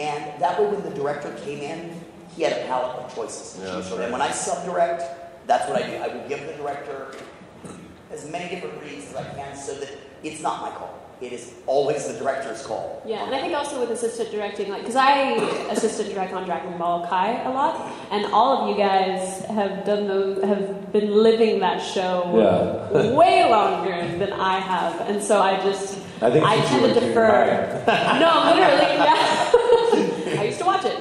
And that way when the director came in, he had a palette of choices. Yeah, that's right. And when I sub-direct, that's what I do. I will give the director as many different reads as I can so that it's not my call. It is always the director's call. Yeah, and I think also with assistant directing, like, because I assistant direct on Dragon Ball Kai a lot, and all of you guys have have been living that show way longer than I have, and so I tend to defer. No, literally, yeah. I used to watch it.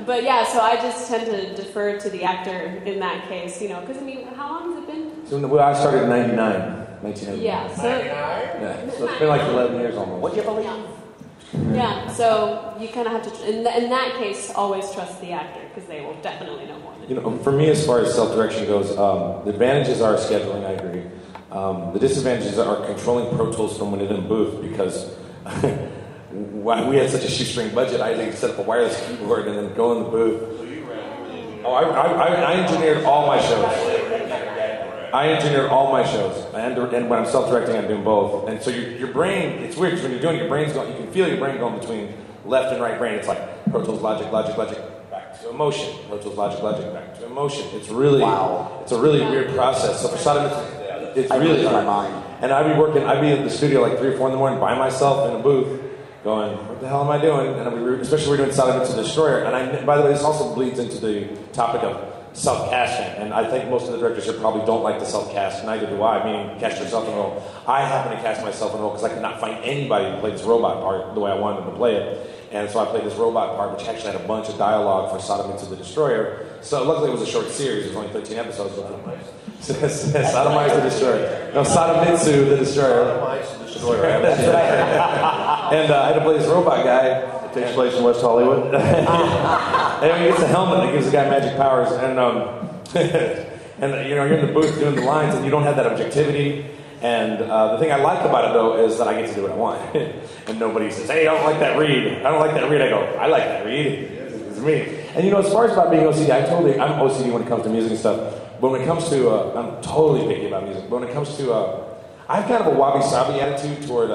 But yeah, so I just tend to defer to the actor in that case, you know, because I mean, how long has it been? So I started in 1999. Yeah, so it's been like 11 years almost. What do you believe? Yeah, so you kind of have to, in that case, always trust the actor because they will definitely know more than you. You know, for me, as far as self-direction goes, the advantages are scheduling. I agree. The disadvantages are controlling Pro Tools from within a booth because we had such a shoestring budget. I had to set up a wireless keyboard and then go in the booth. So you ran. Oh, I engineered all my shows. And when I'm self-directing, I'm doing both. And so your brain, it's weird because when you're doing it, your brain's going, you can feel your brain going between left and right brain. It's like Pro Tools, Logic, back to emotion. Pro Tools, Logic, back to emotion. It's really, it's a really weird process. So for Sodom, it's really hard. And I'd be in the studio like 3 or 4 in the morning by myself in a booth going, what the hell am I doing? And especially we're doing Sodom to Destroyer. And by the way, this also bleeds into the topic of self-casting, and I think most of the directors here probably don't like the self-cast, neither do I, meaning cast yourself in a role. I happen to cast myself in a role because I could not find anybody to play this robot part the way I wanted them to play it, and so I played this robot part, which actually had a bunch of dialogue for Sodom into the Destroyer. So luckily it was a short series, it was only 13 episodes. Sodomize the Destroyer. No, Sodomitsu the Destroyer. Sodomize the Destroyer. And I had to play this robot guy. It takes place in West Hollywood. And he gets a helmet that gives the guy magic powers, and and you know, you're in the booth doing the lines, and you don't have that objectivity. And the thing I like about it though is that I get to do what I want, and nobody says, "Hey, I don't like that read. I don't like that read." I go, "I like that read. It's me." And you know, as far as about being OCD, I'm OCD when it comes to music and stuff. But when it comes to, I'm totally picky about music. But when it comes to, I have kind of a wabi-sabi attitude toward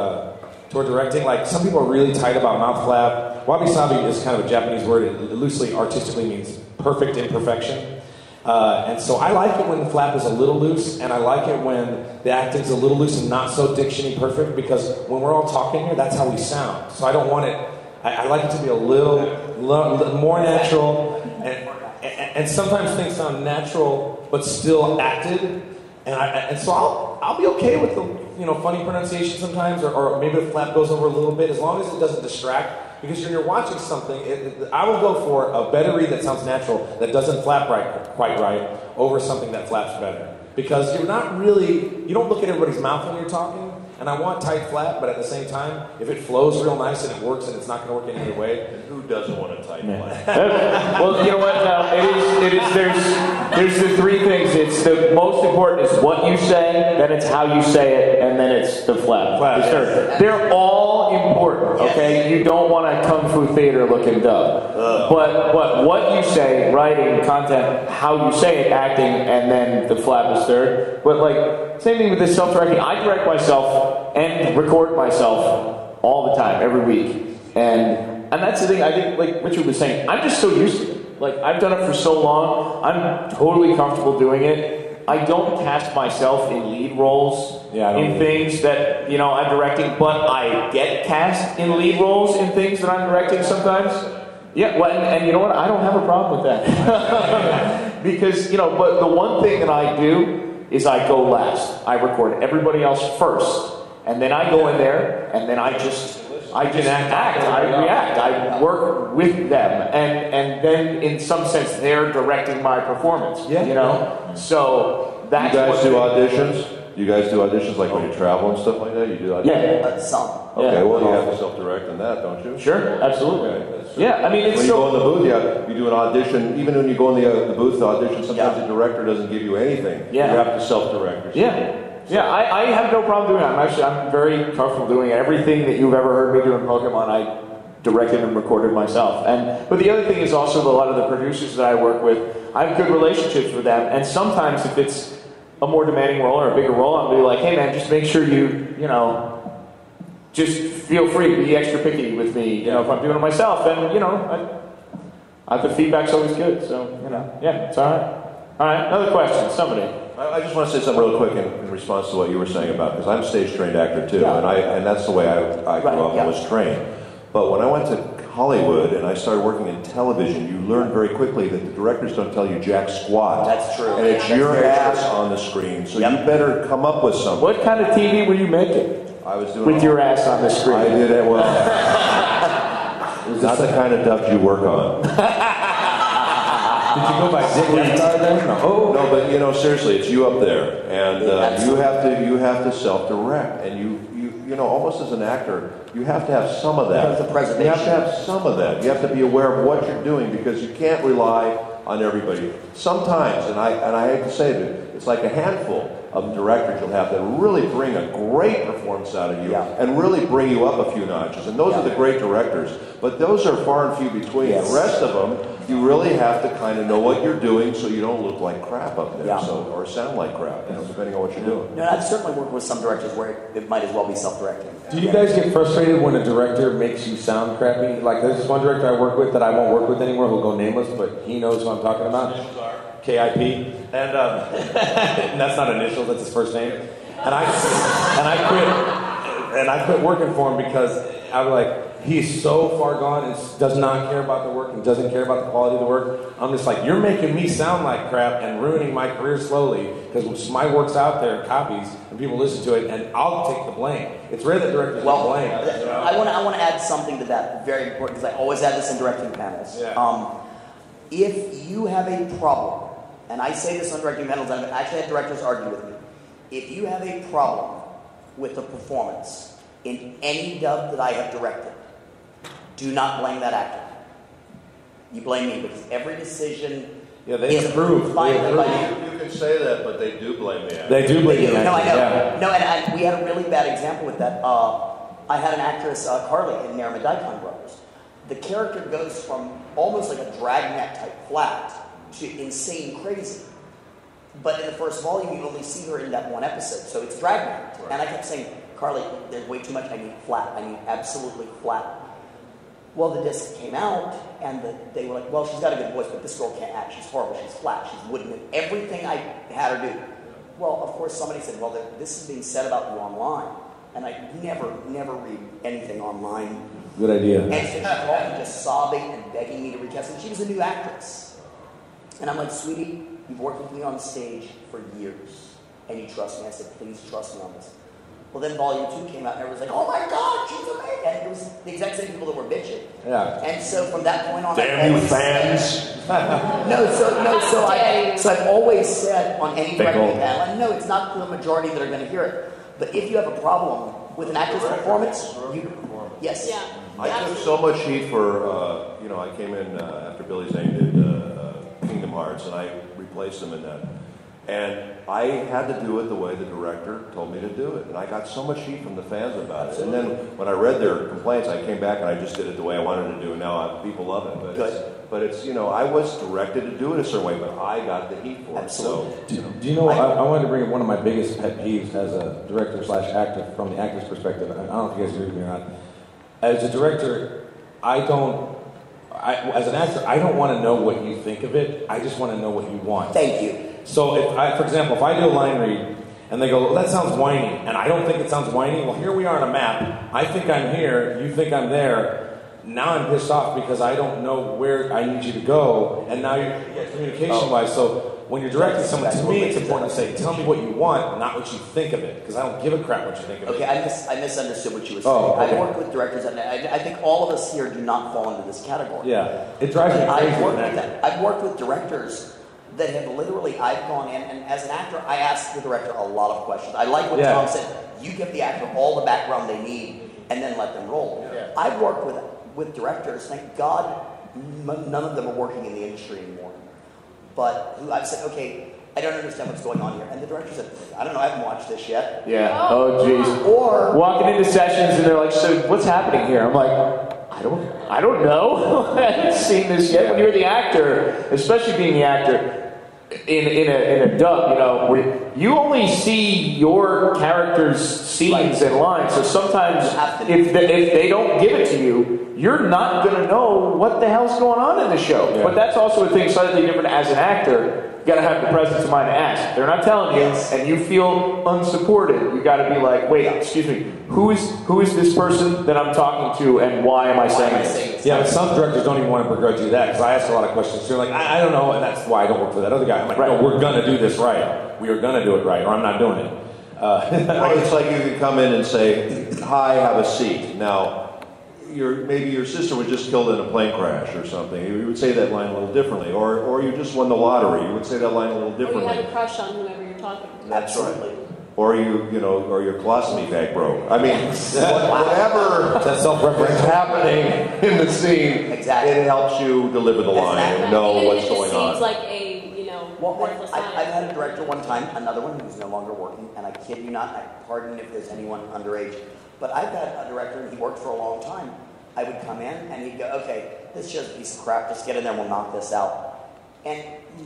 directing. Like, some people are really tight about mouth flap. Wabi-sabi is kind of a Japanese word. It loosely, artistically means perfect imperfection. And so I like it when the flap is a little loose, and I like it when the acting's a little loose and not so diction-y perfect, because when we're all talking here, that's how we sound. So I don't want it, I like it to be a little more natural, and sometimes things sound natural, but still acted. And so I'll be okay with the funny pronunciation sometimes, or maybe the flap goes over a little bit, as long as it doesn't distract. Because when you're watching something, I will go for a better read that sounds natural, that doesn't flap quite right, over something that flaps better. Because you don't look at everybody's mouth when you're talking, and I want tight flap, but at the same time, if it flows real nice and it works and it's not going to work any other way, and who doesn't want a tight flap? Well, you know what? There's the 3 things. It's the most important is what you say, then it's how you say it, and then it's the flap. Yes. They're all important, okay? You don't want a Kung Fu Theater looking dub. But what you say, writing, content, how you say it, acting, and then the flap is third. But like, same thing with this self-directing. I direct myself and record myself all the time, every week. And that's the thing, I think, like Richard was saying, I'm just so used to it. Like, I've done it for so long, I'm totally comfortable doing it. I don't cast myself in lead roles in things that, I'm directing, but I get cast in lead roles in things that I'm directing sometimes. Yeah, well, and you know what? I don't have a problem with that. Because, but the one thing that I do is I go last. I record everybody else first. And then I go in there, and then I just act, I react, I work with them, and then in some sense they're directing my performance. So that's. You guys do auditions? You guys do auditions like when you travel and stuff like that? You do auditions? Yeah, some. Okay, well you have to self-direct on that, don't you? Sure, absolutely. Okay. Yeah, I mean it's when you go in the booth, you do an audition. Even when you go in the booth to audition, sometimes the director doesn't give you anything. Yeah. You have to self-direct yourself. Yeah, I have no problem doing it. I'm very comfortable doing it. Everything that you've ever heard me do in Pokemon, I directed and recorded myself. But the other thing is also a lot of the producers that I work with, I have good relationships with them. And sometimes if it's a more demanding role or a bigger role, I'll be like, hey man, just make sure you just feel free to be extra picky with me. If I'm doing it myself, then the feedback's always good. So it's all right. All right, another question. Somebody. I just want to say something real quick in response to what you were saying about, because I'm a stage-trained actor too, and that's the way I grew up and was trained. But when I went to Hollywood and I started working in television, you learn very quickly that the directors don't tell you jack squat. That's true. And it's your ass on the screen, so you better come up with something. What kind of TV were you making? I was doing with your ass on the screen. I did it well. It was not the kind of dubbed you work on. Did you go by Dick Lifeguard then? No, but seriously, it's you up there, and you have to self-direct, and you almost as an actor, you have to have some of that. The preservation. You have to have some of that. You have to be aware of what you're doing, because you can't rely on everybody. Sometimes, and I hate to say it, it's like a handful of directors you'll have that really bring a great performance out of you and really bring you up a few notches. And those are the great directors. But those are far and few between. Yes. The rest of them, you really have to kind of know what you're doing so you don't look like crap up there, or sound like crap, depending on what you're doing. No, I've certainly worked with some directors where it might as well be self-directing. Do you guys get frustrated when a director makes you sound crappy? Like, there's this one director I work with that I won't work with anymore, who'll go nameless, but he knows who I'm talking about. KIP, and that's not initials, that's his first name. And I quit working for him because I was like, he's so far gone and does not care about the work and doesn't care about the quality of the work. I'm just like, you're making me sound like crap and ruining my career slowly, because my work's out there, copies, and people listen to it, and I'll take the blame. It's rare that directors take blame. I want to add something to that, very important, because I always add this in directing panels. Yeah. If you have a problem, and I say this on directing panels, and I've actually had directors argue with me, if you have a problem with the performance in any dub that I have directed, do not blame that actor. You blame me, because every decision is approved finally by you. You can say that, but they do blame the actor. They do blame the actor. No, I know. Yeah. No, and we had a really bad example with that. I had an actress, Carly, in Narrowman Daikon Brothers. The character goes from almost like a dragnet type flat to insane crazy. But in the first volume, you only see her in that one episode, so it's dragnet. Right. And I kept saying, Carly, there's way too much. I need flat. I need absolutely flat. Well, the disc came out, and they were like, well, she's got a good voice, but this girl can't act. She's horrible. She's flat. She's wooden. Everything I had her do. Well, of course, somebody said, well, this is being said about you online. And I never read anything online. Good idea. And so she called me just sobbing and begging me to recast. And she was a new actress. And I'm like, sweetie, you've worked with me on stage for years, and you trust me. I said, please trust me on this. Well, then Volume 2 came out, and everyone's like, oh my God, she's amazing. And it was the exact same people that were bitching. Yeah. And so from that point on, damn you fans. So I've always said on any directing panel, and no, it's not the majority that are going to hear it, but if you have a problem with an actor's performance, yes. Yeah. I took so much heat for, I came in after Billy Zane did Kingdom Hearts, and I replaced him in that. And I had to do it the way the director told me to do it. And I got so much heat from the fans about it. And then when I read their complaints, I came back and I just did it the way I wanted to do it. Now people love it. But it's I was directed to do it a certain way, but I got the heat for it. Absolutely. So, Do you know, I wanted to bring up one of my biggest pet peeves as a director/actor from the actor's perspective. I don't know if you guys agree with me or not. As a director, as an actor, I don't want to know what you think of it. I just want to know what you want. Thank you. So, for example, if I do a line read and they go, well, that sounds whiny, and I don't think it sounds whiny, well, here we are on a map. I think I'm here, you think I'm there. Now I'm pissed off because I don't know where I need you to go, and now you're communication-wise. So when you're directing someone, to me, it's important to say, tell me what you want, not what you think of it, because I don't give a crap what you think of it. Okay, I misunderstood what you were saying. Okay. I work with directors, and I think all of us here do not fall into this category. Yeah, it drives me crazy. I've worked with directors that have literally, I've gone in, and as an actor, I ask the director a lot of questions. I like what Tom said. You give the actor all the background they need, and then let them roll. Yeah. I've worked with directors, thank God, none of them are working in the industry anymore. But I've said, okay, I don't understand what's going on here. And the director said, I don't know, I haven't watched this yet. Yeah. Oh, jeez. Or walking into sessions and they're like, so what's happening here? I'm like, I don't know. I haven't seen this yet. When you're the actor, especially being the actor, in a dub, you know, where you only see your character's scenes and lines. So sometimes if they don't give it to you, you're not going to know what the hell's going on in the show. Yeah. But that's also a thing slightly different as an actor. You got to have the presence of mind to ask. They're not telling you, and you feel unsupported. You got to be like, wait, excuse me, who is this person that I'm talking to, and why am I saying this? Yeah, but some directors don't even want to begrudge you that, because I ask a lot of questions. They're like, I don't know, and that's why I don't work for that other guy. I'm like, no, we're gonna do this right. We are gonna do it right, or I'm not doing it. Well, it's like you could come in and say, "Hi, have a seat." Now, maybe your sister was just killed in a plane crash or something. You would say that line a little differently. Or you just won the lottery. You would say that line a little differently. Or you have a crush on whoever you're talking to. That's right. Or or your colostomy bag broke. I mean, whatever is happening in the scene, it helps you deliver the line and know what's going on. It seems like a, worthless line. I've had a director one time, another one who's no longer working, and I kid you not, pardon if there's anyone underage, but I've had a director, and he worked for a long time. I would come in, and he'd go, okay, this show's a piece of crap, just get in there and we'll knock this out. And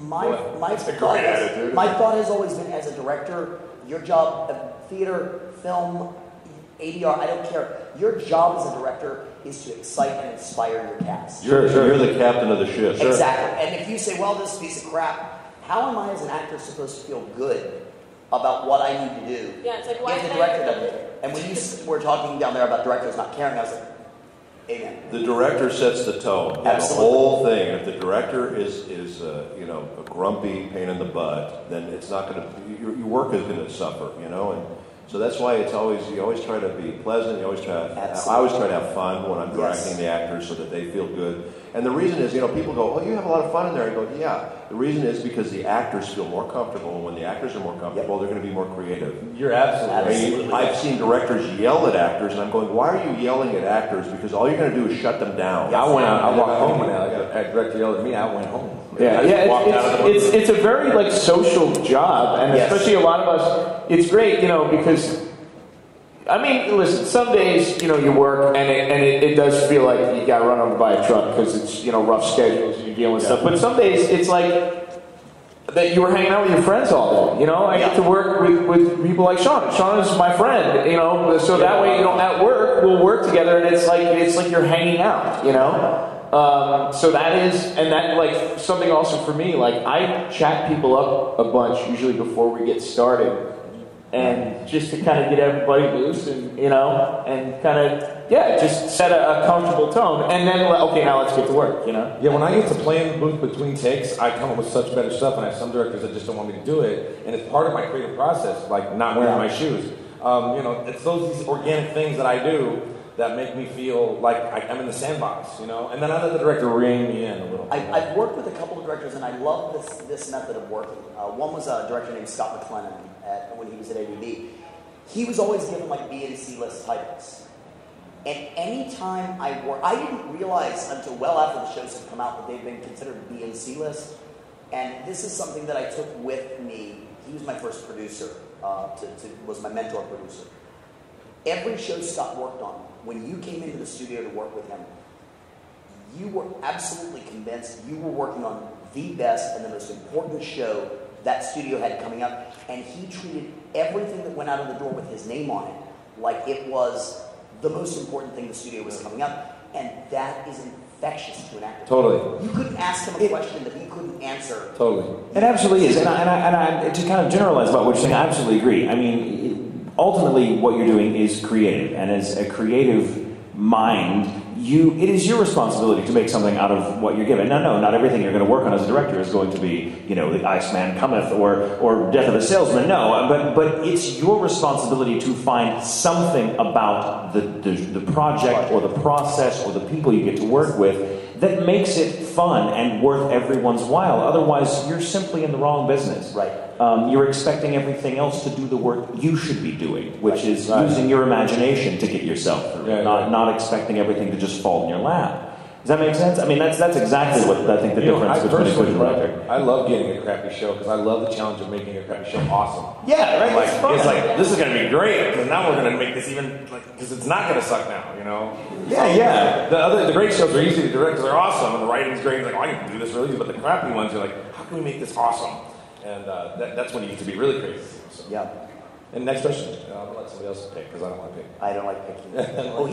my thought has always been, as a director, your job of theater, film, ADR, I don't care. Your job as a director is to excite and inspire your cast. You're the captain of the ship. Exactly. And if you say, well, this is a piece of crap, how am I as an actor supposed to feel good about what I need to do? Yeah, it's like, why if the director doesn't care? And when you were talking down there about directors not caring, I was like, amen. The director sets the tone. Absolutely. The whole thing. If the director is a grumpy pain in the butt, then it's not going to. Your work is going to suffer. And so that's why you always try to be pleasant. I always try to have fun when I'm directing the actors so that they feel good. And the reason is, people go, "Oh, you have a lot of fun in there." I go, "Yeah." The reason is because the actors feel more comfortable, and when the actors are more comfortable, they're going to be more creative. You're absolutely. I've seen directors yell at actors, and I'm going, "Why are you yelling at actors? Because all you're going to do is shut them down." I walked home when a director yelled at me. I went home. It's a very social job, and especially a lot of us. It's great, because. I mean, listen, some days, you work and it does feel like you got run over by a truck because it's, rough schedules and you're dealing with stuff. But some days it's like that you were hanging out with your friends all day. I get to work with people like Sean. Sean is my friend, so that way, at work, we'll work together and it's like you're hanging out, so that is, and that something also for me, I chat people up a bunch usually before we get started. And just to kind of get everybody loose and, and kind of, just set a comfortable tone. And then, okay, now let's get to work, Yeah, when I get to play in the booth between takes, I come up with such better stuff. And I have some directors that just don't want me to do it. And it's part of my creative process, like not wearing my shoes. It's these organic things that I do that make me feel like I'm in the sandbox, And then I let the director rein me in a little. I've worked with a couple of directors, and I love this method of working. One was a director named Scott McLennan when he was at ADB. He was always given B and C list titles. And any time I didn't realize until well after the shows had come out that they'd been considered B and C list. And this is something that I took with me. He was my first producer, was my mentor producer. Every show Scott worked on, when you came into the studio to work with him, you were absolutely convinced you were working on the best and the most important show that studio had coming up, and he treated everything that went out of the door with his name on it like it was the most important thing the studio was coming up, and that is infectious to an actor. Totally. You couldn't ask him a question that he couldn't answer. Totally. It absolutely is, and I to kind of generalize about what you're saying, I absolutely agree. I mean, ultimately, what you're doing is creative, and as a creative mind, it is your responsibility to make something out of what you're given. Now, no, not everything you're going to work on as a director is going to be, The Iceman Cometh or Death of a Salesman. No, but it's your responsibility to find something about the project or the process or the people you get to work with that makes it fun and worth everyone's while. Otherwise, you're simply in the wrong business. Right. You're expecting everything else to do the work you should be doing, which is using your imagination to get yourself through, not expecting everything to just fall in your lap. Does that make sense? I mean, that's exactly what I think the difference between a good director. I love getting a crappy show because I love the challenge of making a crappy show awesome. Yeah, right. It's this is going to be great because now we're going to make this even because it's not going to suck now, Yeah. The great shows are easy to direct because they're awesome and the writing's great. Like, I can do this really easy, but the crappy ones, you're like, how can we make this awesome? And that's when you get to be really creative. So. Yeah. And next question. I'll let somebody else pick because I don't want to pick. I don't like picking. Oh,